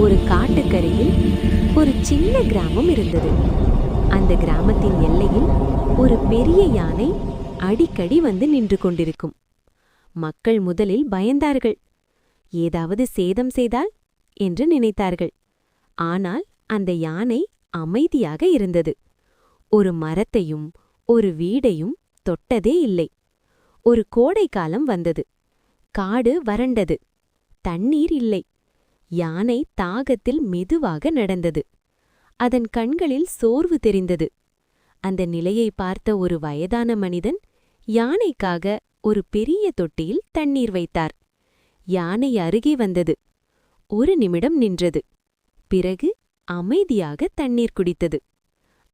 ஒரு காட்டுக்கரையில் ஒரு சின்ன கிராமம் இருந்தது. அந்த கிராமத்தின் எல்லையில் ஒரு பெரிய யானை அடிக்கடி வந்து நின்று கொண்டிருக்கும். மக்கள் முதலில் பயந்தார்கள். ஏதாவது சேதம் செய்தால் என்று நினைத்தார்கள். ஆனால் அந்த யானை அமைதியாக இருந்தது. ஒரு மரத்தையும் ஒரு வீடையும் தொட்டதே இல்லை. ஒரு கோடைக்காலம் வந்தது. காடு வறண்டது. தண்ணீர் இல்லை. யானை தாகத்தில் மெதுவாக நடந்தது. அதன் கண்களில் சோர்வு தெரிந்தது. அந்த நிலையை பார்த்த ஒரு வயதான மனிதன் யானைக்காக ஒரு பெரிய தொட்டியில் தண்ணீர் வைத்தார். யானை அருகே வந்தது. ஒரு நிமிடம் நின்றது. பிறகு அமைதியாக தண்ணீர் குடித்தது.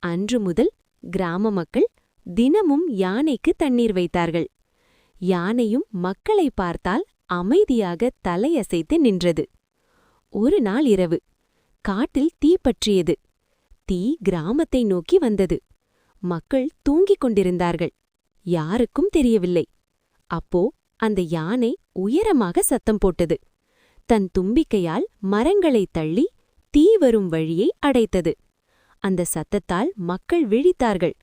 அன்று முதல் கிராம மக்கள் தினமும் யானைக்கு தண்ணீர் வைத்தார்கள். யானையும் மக்களை பார்த்தால் அமைதியாக தலையசைத்து நின்றது. ஒரு நாள் இரவு காட்டில் தீ பற்றியது. தீ கிராமத்தை நோக்கி வந்தது. மக்கள் தூங்கிக் கொண்டிருந்தார்கள். யாருக்கும் தெரியவில்லை. அப்போ அந்த யானை உயரமாக சத்தம் போட்டது. தன் தும்பிக்கையால் மரங்களை தள்ளி தீ வரும் வழியை அடைத்தது. அந்த சத்தத்தால் மக்கள் விழித்தார்கள்.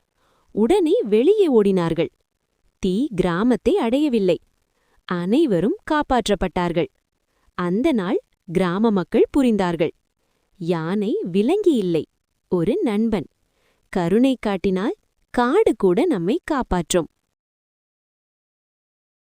உடனே வெளியே ஓடினார்கள். தீ கிராமத்தை அடையவில்லை. அனைவரும் காப்பாற்றப்பட்டார்கள். அந்த நாள் கிராம மக்கள் புரிந்தார்கள். யானை விலங்கி இல்லை, ஒரு நண்பன். கருணை காட்டினால் காடு கூட நம்மை காப்பாற்றும்.